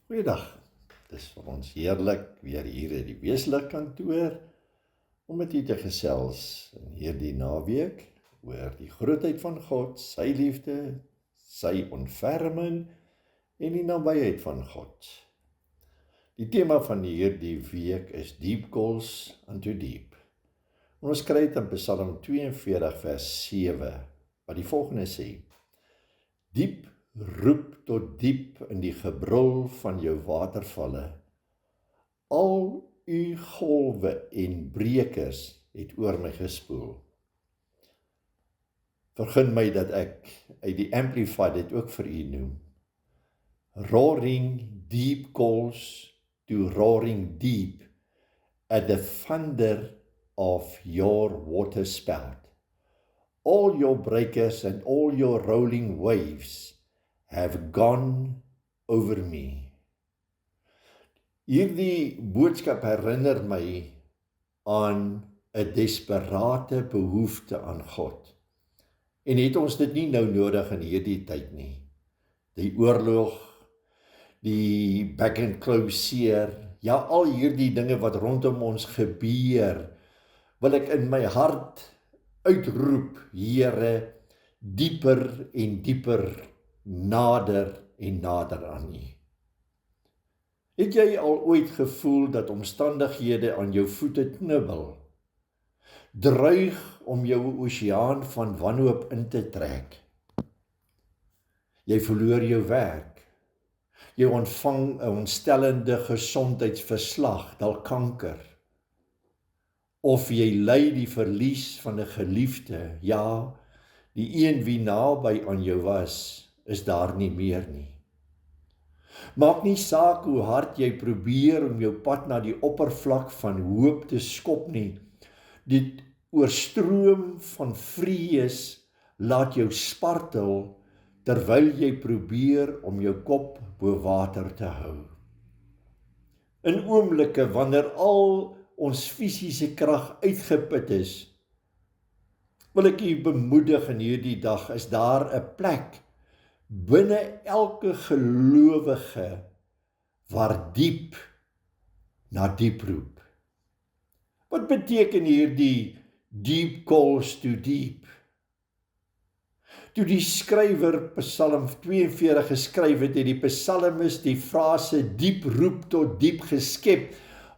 Goeiedag, het is vir ons heerlik weer hier in die Weeslik kantoor om met u te gesels in hierdie naweek oor die grootheid van God, sy liefde, sy ontferming en die nabyheid van God. Die tema van hierdie week is Deep Calls unto Deep. En ons kry dit in Psalm 42 vers 7 wat die volgende sê: Diep roep tot diep in die gebrul van jou watervalle. Al u golwe en brekers het oor my gespoel. Vergun my dat ek uit die Amplified dit ook vir u noem. Roaring deep calls to roaring deep at the thunder of your water spout. All your breakers and all your rolling waves have gone over me. Hierdie boodskap herinner my aan 'n desperate behoefte aan God. En het ons dit nie nou nodig in hierdie tyd nie. Die oorlog, die back and closure, ja al hierdie dinge wat rondom ons gebeur, wil ek in my hart uitroep, Here, dieper en dieper, nader en nader aan U. Het jy al ooit gevoel dat omstandighede aan jou voete knibbel, dreig om jou oseaan van wanhoop in te trek? Jy verloor jou werk, jy ontvang 'n ontstellende gesondheidsverslag, dalk kanker, of jy ly die verlies van 'n geliefde, ja, die een wie naby aan jou was, is daar nie meer nie. Maak nie saak hoe hard jy probeer om jou pad na die oppervlak van hoop te skop nie. Die oorstroom van vrees laat jou spartel terwyl jy probeer om jou kop bo water te hou. In oomblikke wanneer al ons fisiese krag uitgeput is, wil ek u bemoedig in hierdie dag, is daar 'n plek binne elke gelowige waar diep na diep roep. Wat beteken hierdie deep calls to deep? Toe die skrywer Psalm 42 geskryf het die psalmis die frase diep roep tot diep geskep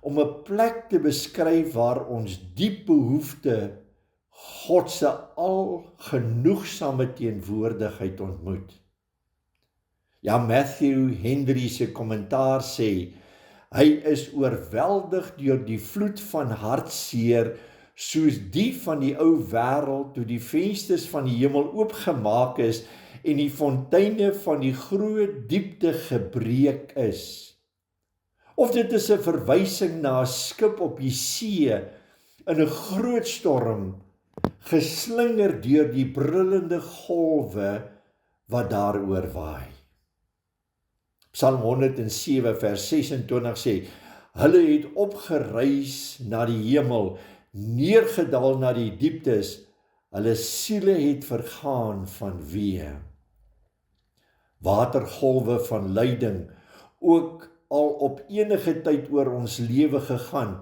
om 'n plek te beskryf waar ons diep behoefte God se algenoegsame teenwoordigheid ontmoet. Ja, Matthew Henry se kommentaar sê, hy is oorweldig deur die vloed van hartseer, soos die van die ou wêreld toe die vensters van die hemel oopgemaak is en die fonteine van die groot diepte gebreek is. Of dit is 'n verwysing na 'n skip op die see in 'n groot storm, geslinger deur die brullende golwe wat daaroor waai. Psalm 107 vers 26 sê, hulle het opgereis na die hemel, neergedaal na die dieptes, hulle siele het vergaan van wee. Watergolwe van lyding, ook al op enige tyd oor ons lewe gegaan.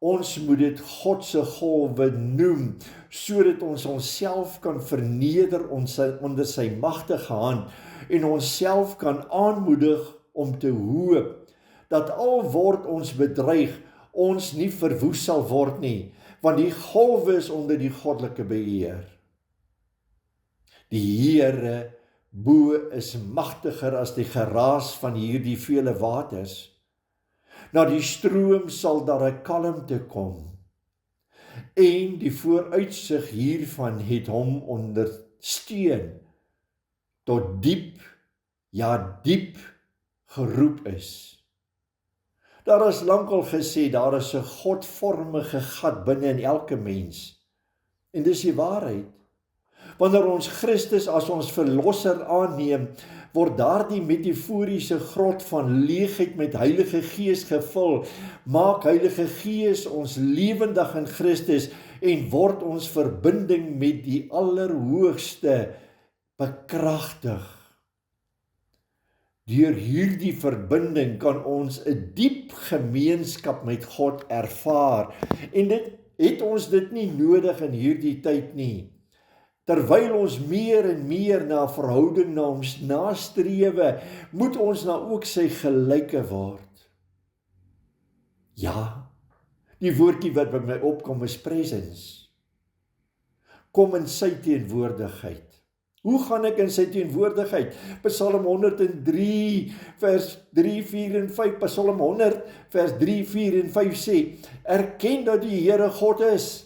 Ons moet dit God se golwe noem, sodat ons onsself kan verneder onder sy magtige hand en onsself kan aanmoedig om te hoop, dat al word ons bedreig, ons nie verwoes sal word nie, want die golwe is onder die goddelike beheer. Die Here bo is magtiger as die geraas van hierdie vele waters. Na die stroom sal daar 'n kalmte kom. En die vooruitsig hiervan het hom ondersteun tot diep, ja diep geroep is. Daar is lankal gesê, daar is 'n godvormige gat binne in elke mens. En dis die waarheid. Wanneer ons Christus as ons verlosser aanneem, word daardie metaforiese grot van leegheid met Heilige Gees gevul. Maak Heilige Gees ons lewendig in Christus en word ons verbinding met die Allerhoogste bekragtig. Deur hierdie verbinding kan ons 'n diep gemeenskap met God ervaar. En dit het ons dit nie nodig in hierdie tyd nie. Terwyl ons meer en meer na 'n verhouding na ons nastrewe, moet ons nou ook sy gelyke word. Ja, die woordjie wat by my opkom is presence. Kom in sy teenwoordigheid. Hoe gaan ek in sy teenwoordigheid? Psalm 103 vers 3, 4 en 5, Psalm 100 vers 3, 4 en 5 sê, erken dat die Here God is.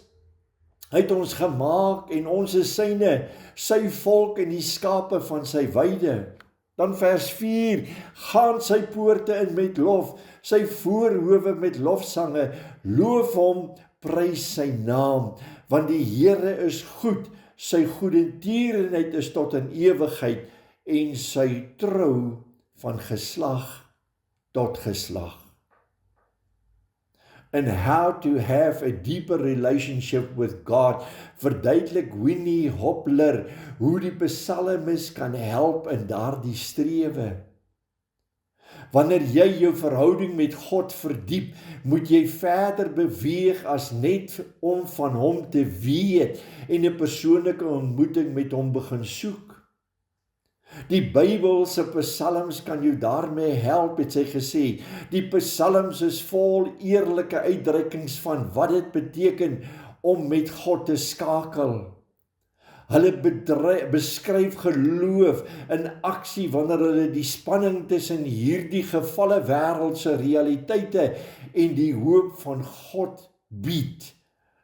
Hy het ons gemaak en ons is syne, sy volk en die skape van sy weide. Dan vers 4, gaan sy poorte in met lof, sy voorhowe met lofsange, loof hom, prys sy naam, want die Here is goed, sy goedertierenheid is tot in ewigheid en sy trou van geslag tot geslag. And how to have a deeper relationship with God, verduidelik Winnie Hopler hoe die psalmis kan help in daardie strewe. Wanneer jy jou verhouding met God verdiep, moet jy verder beweeg as net om van hom te weet en 'n persoonlike ontmoeting met hom begin soek. Die Bybelse psalms kan jou daarmee help, het sy gesê. Die psalms is vol eerlike uitdrukkings van wat dit beteken om met God te skakel. Hulle beskryf geloof in aksie wanneer hulle die spanning tussen hierdie gevalle wêreldse realiteite en die hoop van God bied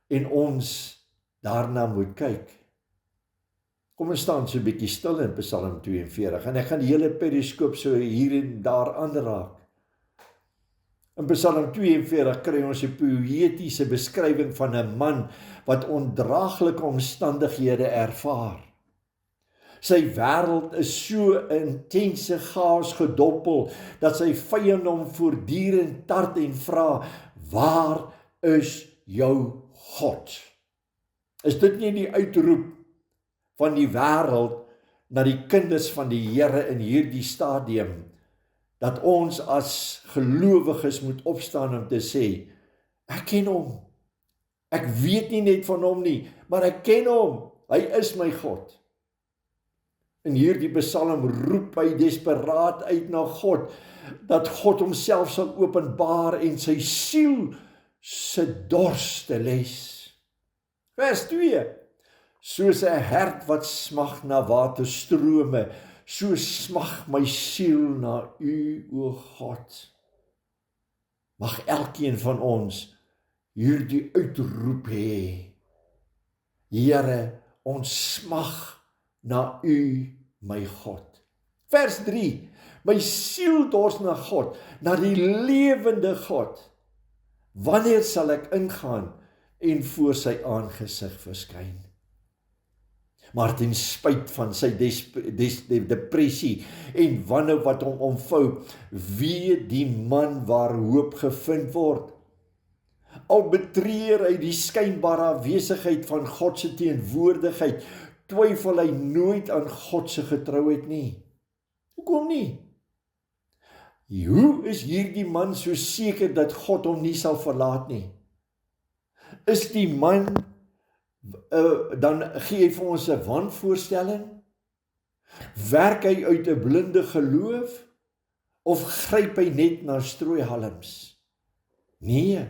en ons daarna moet kyk. Kom ons staan so 'n bietjie stil in Psalm 42 en ek gaan die hele periskoop so hier en daar aanraak. In Psalm 42 kry ons 'n poëtiese beskrywing van 'n man wat ondraaglike omstandighede ervaar. Sy wêreld is so intense chaos gedompel dat sy vyande hom voortdurend tart en vra, waar is jou God? Is dit nie die uitroep van die wêreld na die kinders van die Here in hierdie stadium, dat ons as gelowiges moet opstaan om te sê, ek ken hom, ek weet nie net van hom nie, maar ek ken hom, hy is my God. In hierdie psalm roep hy desperaat uit na God, dat God homself sal openbaar en sy siel se dors te les. Vers 2, soos 'n hert wat smag na waterstrome, so smag my siel na u, o God. Mag elkeen van ons hierdie uitroep hê. Here, ons smag na u, my God. Vers 3, my siel dors na God, na die lewende God. Wanneer sal ek ingaan en voor sy aangesig verskyn? Maar ten spyt van sy depressie en wanhoop wat hom omvou, weet die man waar hoop gevind word. Al betreur hy die skynbare afwesigheid van God se teenwoordigheid, twyfel hy nooit aan God se getrouheid nie. Hoekom nie? Hoe is hierdie man so seker dat God hom nie sal verlaat nie? Is die man dan gee hy vir ons 'n wanvoorstelling? Werk hy uit 'n blinde geloof of gryp hy net na strooihalms? Nee,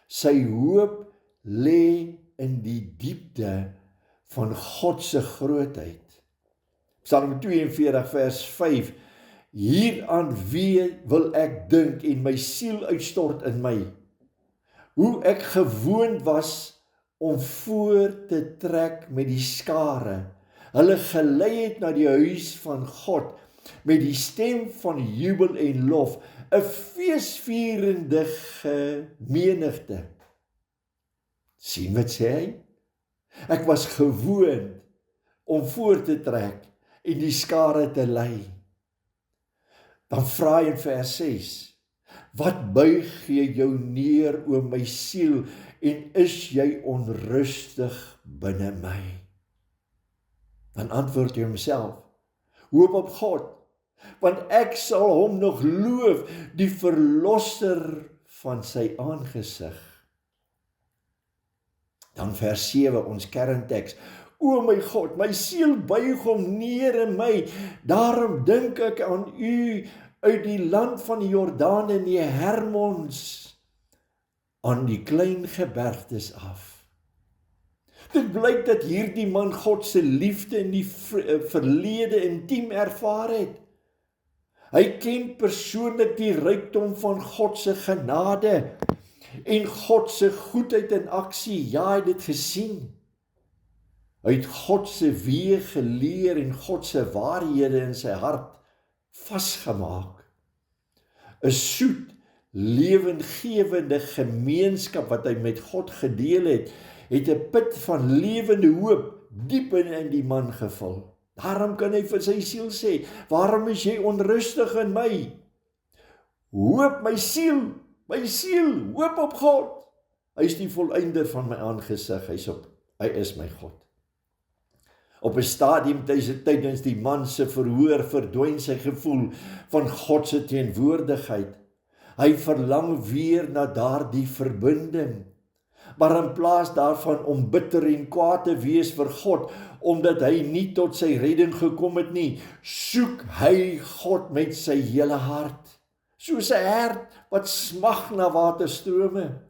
sy hoop lê in die diepte van God se grootheid. Psalm 42 vers 5, hieraan wie wil ek dink en my siel uitstort in my, hoe ek gewoond was om voor te trek met die skare, hulle gelei het na die huis van God, met die stem van jubel en lof, 'n feesvierende menigte. Sien wat sê hy? Ek was gewoond om voor te trek en die skare te lei. Dan vra hy in vers 6, wat buig jy jou neer, o my siel, en is jy onrustig binne my? Dan antwoord hy homself, hoop op God, want ek sal hom nog loof, die verlosser van sy aangesig. Dan vers 7, ons kernteks. O my God, my siel buig hom neer in my, daarom dink ek aan u uit die land van die Jordaan en die Hermons, aan die klein gebergtes af. Dit blyk dat hierdie man God se liefde in die verlede intiem ervaar het. Hy ken persoonlik die rykdom van God se genade en God se goedheid in aksie. Ja, hy het dit gesien. Hy het God se weë geleer en God se waarhede in sy hart vasgemaak. 'n soet, lewendgewende gemeenskap wat hy met God gedeel het 'n put van lewende hoop diep in die man gevul. Daarom kan hy vir sy siel sê, waarom is jy onrustig in my? Hoop my siel, hoop op God. Hy is die volleinder van my aangesig, hy is my God. Op 'n stadium tydens die man se verhoor verdwyn sy gevoel van God se teenwoordigheid. Hy verlang weer na daardie verbinding. Maar in plaas daarvan om bitter en kwaad te wees vir God, omdat hy nie tot sy redding gekom het nie, soek hy God met sy hele hart. Soos 'n hert wat smag na waterstrome.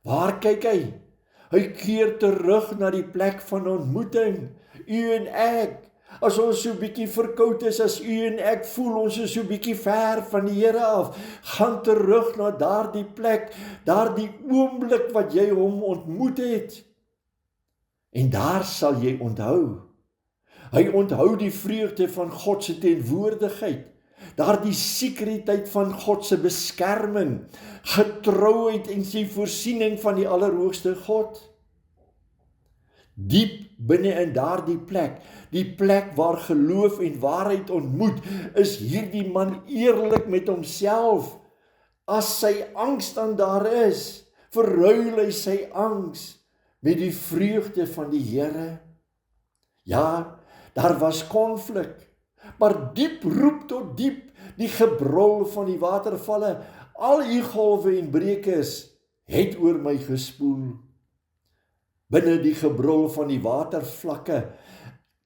Waar kyk hy? Hy keer terug na die plek van ontmoeting. U en ek, as ons so bietjie verkoud is, as u en ek voel ons is so bietjie ver van die Here af, gaan terug na daardie plek, daardie oomblik wat jy hom ontmoet het. En daar sal jy onthou. Hy onthou die vreugde van God se teenwoordigheid, daardie sekuriteit van God se beskerming, getrouheid en sy voorsiening van die Allerhoogste God. Diep binne in daardie plek, die plek waar geloof en waarheid ontmoet, is hierdie man eerlik met homself. As sy angs dan daar is, verruil hy sy angs met die vreugde van die Here. Ja, daar was konflik, maar diep roep tot diep, die gebrul van die watervalle, al die golwe en breekers het oor my gespoel. Binne die gebrul van die watervlakke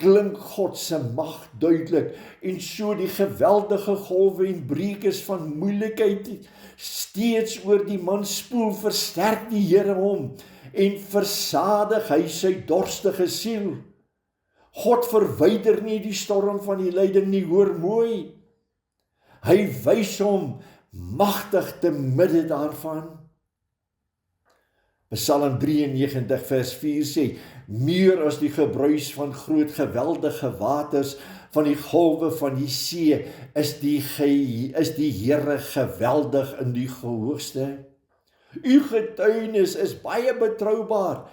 klink God se mag duidelik en so die geweldige golwe en breekers van moeilikheid steeds oor die man spoel, versterk die Here hom en versadig hy sy dorstige siel. God verwyder nie die storm van die lyding nie, hoor mooi. Hy wys hom magtig te midde daarvan. Psalm 93 vers 4 sê, meer as die gebruis van groot geweldige waters, van die golwe van die see, is die Here geweldig in die hoogste. U getuienis is baie betroubaar,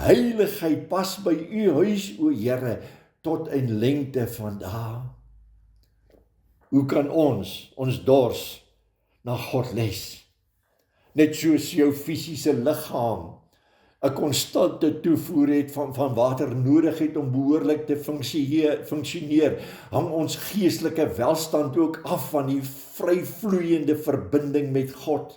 heiligheid pas by u huis, o Here, tot in lengte van dae. Hoe kan ons dors na God les? Net soos jou fisiese liggaam 'n konstante toevoer het van water nodig het om behoorlik te funksioneer, hang ons geestelike welstand ook af van die vryvloeiende verbinding met God.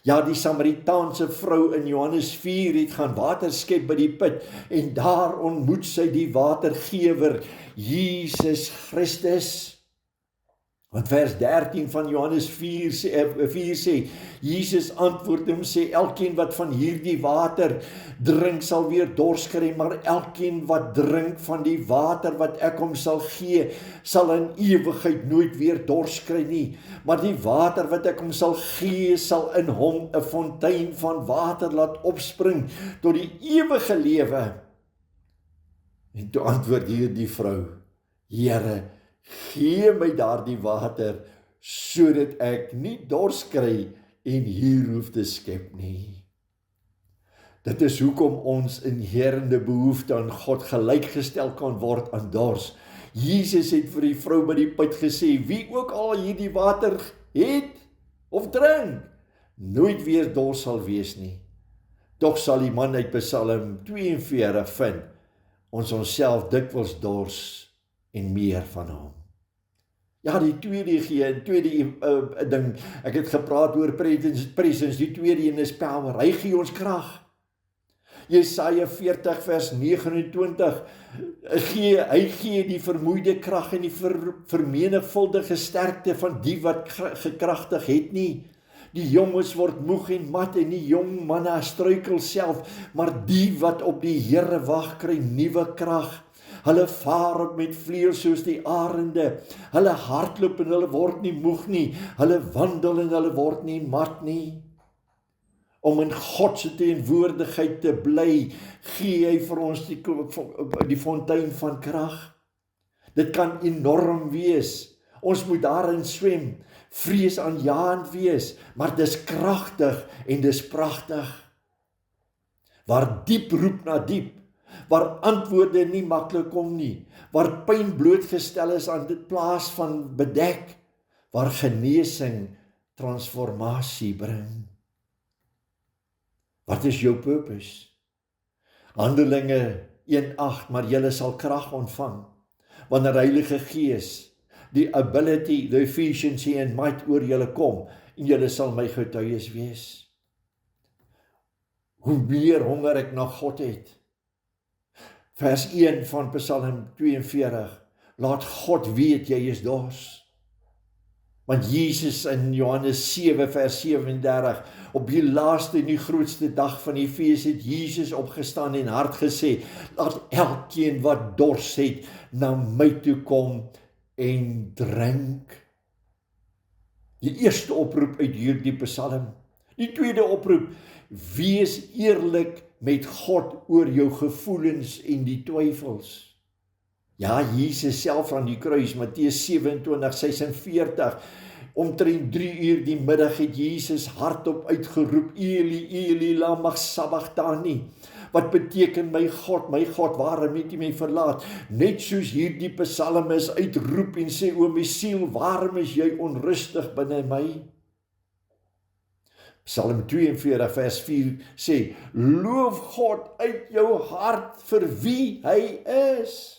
Ja, die Samaritaanse vrou in Johannes 4 het gaan water skep by die put en daar ontmoet sy die watergewer, Jesus Christus. Want vers 13 van Johannes 4 sê, Jesus antwoord hom sê, elkeen wat van hierdie water drink sal weer dors kry, maar elkeen wat drink van die water wat ek hom sal gee, sal in ewigheid nooit weer dors kry nie. Maar die water wat ek hom sal gee, sal in hom 'n fontein van water laat opspring tot die ewige lewe. En toe antwoord hierdie vrou, Here, gee my daardie water, sodat ek nie dors kry en hier hoef te skep nie. Dit is hoekom ons inherende behoefte aan God gelykgestel kan word aan dors. Jesus het vir die vrou by die put gesê, wie ook al hierdie water het of drink, nooit weer dors sal wees nie. Tog sal die man uit Psalm 42 vind, ons onsself dikwels dors en meer van hom. Ja, die tweede ding, ek het gepraat oor presence, die tweede een is power. Hy gee ons krag. Jesaja 40 vers 29, hy gee die vermoeide krag en die vermenigvuldige sterkte van die wat gekragtig het nie. Die jonges word moeg en mat en die jong manne struikel self, maar die wat op die Here wag kry nuwe krag. Hulle vaar op met vleuels soos die arende. Hulle hardloop en hulle word nie moeg nie. Hulle wandel en hulle word nie mat nie. Om in God se teenwoordigheid te bly, gee hy vir ons die fontein van krag. Dit kan enorm wees. Ons moet daarin swem, vreesaanjaend wees, maar dis kragtig en dis pragtig. Waar diep roep na diep, waar antwoorde nie maklik kom nie, waar pyn blootgestel is aan dit plaas van bedek, waar genesing transformasie bring. Wat is jou purpose? Handelinge 1:8, maar julle sal krag ontvang, wanneer Heilige Gees die ability, the efficiency and might oor julle kom, en julle sal my getuies wees. Hoe meer honger ek na God het. Vers 1 van Psalm 42, laat God weet jy is dors. Want Jesus in Johannes 7 vers 37, op die laaste en die grootste dag van die fees het Jesus opgestaan en hard gesê, laat elkeen wat dors het na my toe kom en drink. Die eerste oproep uit hierdie Psalm. Die tweede oproep, wees eerlik met God oor jou gevoelens en die twyfels. Ja, Jesus self aan die kruis, Matteus 27:46, omtrent 3 uur die middag het Jesus hardop uitgeroep, Eli, Eli, lama sabachthani, wat beteken my God, waarom het U my verlaat? Net soos hierdie psalmis uitroep en sê, o my siel, waarom is jy onrustig binne my? Psalm 42 vers 4 sê, loof God uit jou hart vir wie hy is.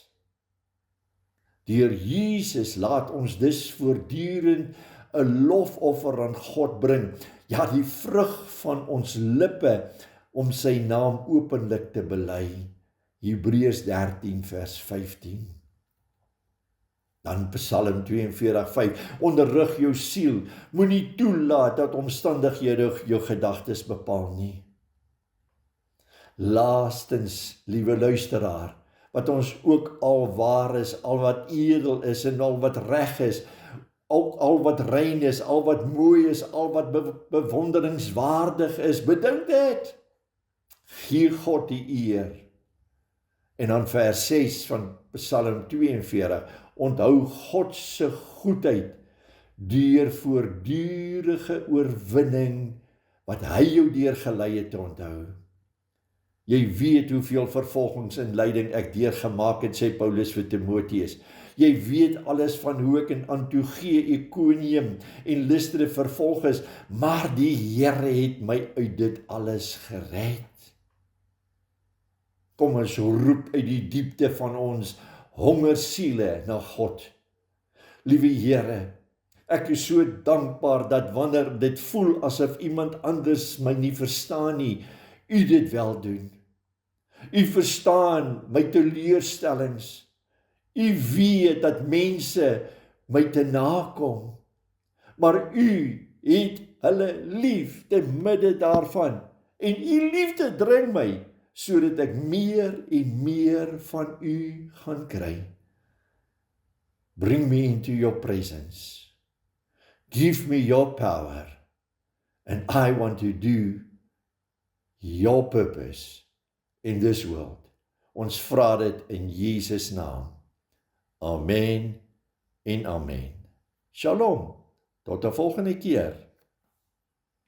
Deur Jesus laat ons dus voortdurend 'n lofoffer aan God bring, ja die vrug van ons lippe om sy naam openlik te bely. Hebreërs 13 vers 15. Dan Psalm 42:5, onderrig jou siel, moenie toelaat dat omstandighede jou gedagtes bepaal nie. Laastens, liewe luisteraar, wat ons ook al waar is, al wat edel is en al wat reg is, al wat rein is, al wat mooi is, al wat bewonderingswaardig is, bedink dit. Gee God die eer. En dan vers 6 van Psalm 42, onthou God se goedheid deur voortdurende oorwinning wat hy jou deurgelei het te onthou. Jy weet hoeveel vervolgings en lyding ek deurgemaak het, sê Paulus vir Timoteus. Jy weet alles van hoe ek in Antiochië, Ikonium en Lystra vervolg is, maar die Here het my uit dit alles gered. Kom ons roep uit die diepte van ons hongersiele na God. Liewe Here, ek is so dankbaar dat wanneer dit voel asof iemand anders my nie verstaan nie, U dit wel doen. U verstaan my teleurstellings. U weet dat mense my te nakom, maar U het hulle lief te midde daarvan, en U liefde dring my, sodat ek meer en meer van U gaan kry. Bring me into your presence. Give me your power, and I want to do your purpose in this world. Ons vra dit in Jesus naam. Amen en amen. Shalom. Tot 'n volgende keer.